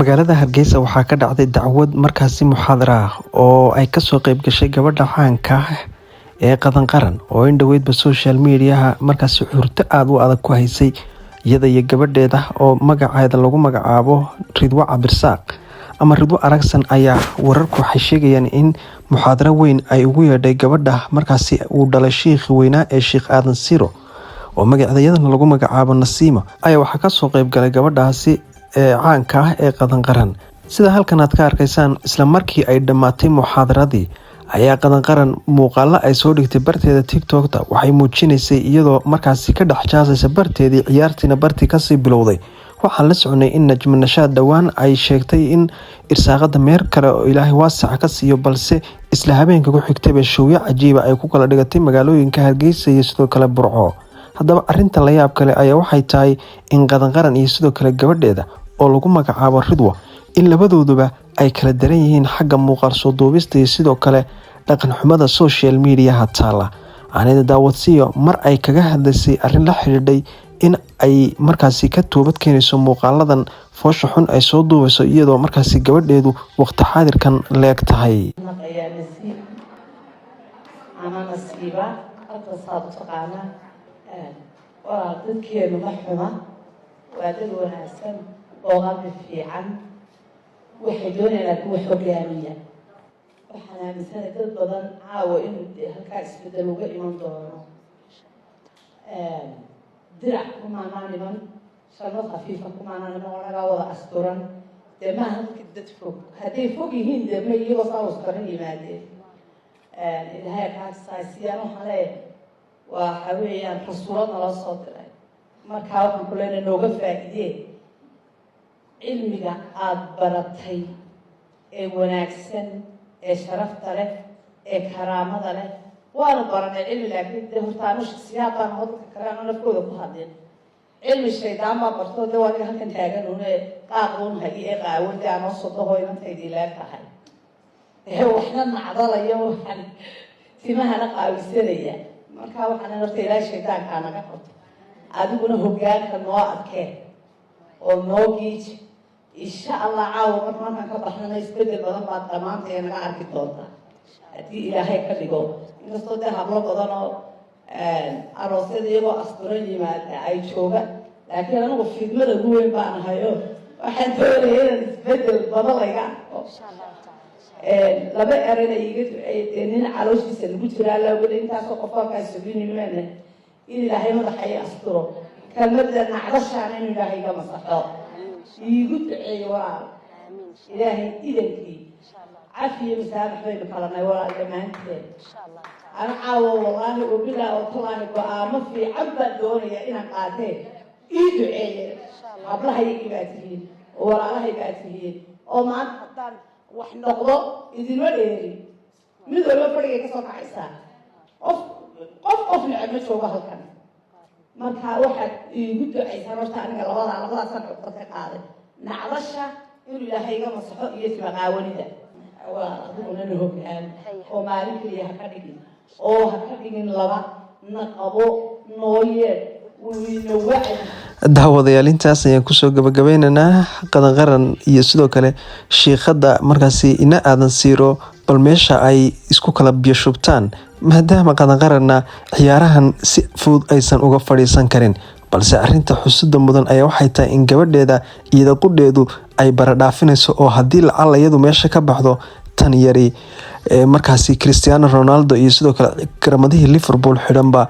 magaalada Hargeysa waxaa ka dhacday dacwad markaasi muxaadara ah oo ay ka soo qayb gashay gabadha caanka ah ee qadan qaran oo in dhaweydba social media markaasi xurto aad u adag ku haysay iyada iyo gabadheeda oo magaceeda lagu magacaabo Ridwa Cabdirsaaq ama Ridwa Aragsan ayaa wararku waxay sheegayaan in muxaadara weyn ay ugu yeedhay gabadha markaasi uu dhalay sheekh weynaa ee Sheekh Aadan Siro oo magaceedana lagu magacaabo Nasiima ayaa waxaa ka soo qayb galay gabadhaasi caanka ah ee qadan qaran sida halkan aad ka arkaysaan isla markii ay dhamaatay muxaadaradii ayaa qadan qaran muuqaalo ay soo dhigtay barteeda TikTok-ta waxay muujinaysay iyadoo markaasi ka dhex jaasaysa barteedii ciyaartiina bartii kasii bilowday waxaan la soconay in Najma Nashaad dhawaan ay sheegtay in irsaaqada meer kale oo Ilaahay waasac ka siiyo balse isla habeenka ku xigtay showyo cajiiba ay ku kala dhigatay magaalooyinka Hargeysa iyo sidoo kale Burco haddaba arinta la yaab kale ayaa waxay tahay in qadan qaran iyo sidoo kale gabadheeda oo lagu magacaabo Ridwa in labadooduba ay kala daran yihiin xagga muuqaal soo duubista iyo sidoo kale dhaqan xumada social media taala aanada daawadsiyo mar ay kaga hadlaysay arin la xiriirdhay in ay markaasi ka toobad keenayso muuqaaladan foosha xun ay soo duubayso iyadoo markaasi gabadheedu waqti xaadirkan leeg tahay dadkeenu ma xuma waa dad wanaagsan oo qalbi fiican waxay doonayaan kuwa hogaamiya waxaan aaminsanahay dad badan caawa inuu halkaa isbedel uga iman doono dirac kumaanaa niman shalmad khafiifa kumaanaa niman oo nagaa wada asturan dee maaha dadki dad fog hadday fog yihiin dee ma iyagoo saa uskaran yimaadeen ilaahay kaasaysiiyaan waxaan leeyahay waxa weeyaan rasuulad nala soo diray markaa waxaan ku leenahay nooga faa'iidee cilmiga aada baratay ee wanaagsan ee sharafta leh ee karaamada leh waanu baranay cilmi laakiin dee hortaanu shaksiyaadaan dadka kale aanu nafkooda ku hadlin cilmi shaydaan baa bartoo dee waa aniga halkan taaganuune qaaquun hagi ee qaawade aanoo sodaho inantaydii leeg tahay waxna nacdalaya waxaan timahana qaawisanaya markaa waxaan horta ilaahay shaydaankaa naga qabto adiguna hogaanka noo adkee oo noo giiji insha allah caawa markaan ka baxnana isbedel badan baad dhammaantay naga arki doonta haddii ilaahay ka dhigo inkastoo dee hablo badan oo aroosyada iyagoo asturan yimaada ay joogaan laakiin anigu fidmada ugu weyn baan ahayo waxaan doonaya inaan isbedel badan laga arko laba erayna iga duceeyay nin calooshiisa lagu jiraa laawada intaasoo qofkaa suginimana in ilaahay madaxay asturo kalmada nacdashaana in ilaahay iga masaxo iigu duceeyo walaal ilaahay idankii cafiyo masaamax baynu kalanay walaal dhammaanteen ana caawo wallaahi wabilaa oo tallaahi go-aamo fiican baan doonaya inaan qaatee ii duceeye hablahayagii baa tihiin oo walaalahay baa tihiin oo maanta haddaan wax noqdo idinma dheeri mid walba fadhigay kasoo kacaysaa qof necab ma joogo halkan markaa waxaad iigu ducaysaan horta aniga labadaasaan codbad ka qaaday nacdasha inuu ilaahay iga masaxo iyo timaqaawanida waa adiguna na hogaan oo maalin keliya ha ka dhigin oo ha ka dhigin laba na qabo noo yeed daawadayaal intaas ayaan kusoo gabagabeynaynaa qadan qaran iyo sidoo kale shiikhada markaasi ina Aadan Siro bal meesha ay isku kala biyashubtaan maadaama qadan qaranna ciyaarahan si fudud aysan uga fadhiisan karin balse arinta xusuuda mudan ayaa waxay tahay in gabadheeda iyada qudheedu ay baradhaafinayso oo haddii lacal iyadu meesha ka baxdo tan yari markaasi Cristiano Ronaldo iyo sidoo kale garamadihii Liverpool xidhanba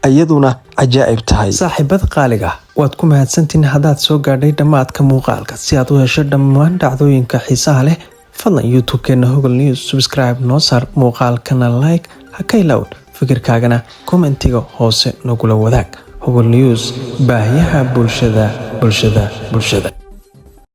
ayaduna ajaa'ib tahay saaxiibada qaaliga waad ku mahadsantiin haddaad soo gaadhay dhammaadka muuqaalka si aad u hesho dhammaan dhacdooyinka xiisaha leh fadlan YouTube-keena Hogol News subscribe noo saar muuqaalkana like ha ka ilaawn fikirkaagana commentiga hoose nagula wadaag Hogol News baahiyaha bulshada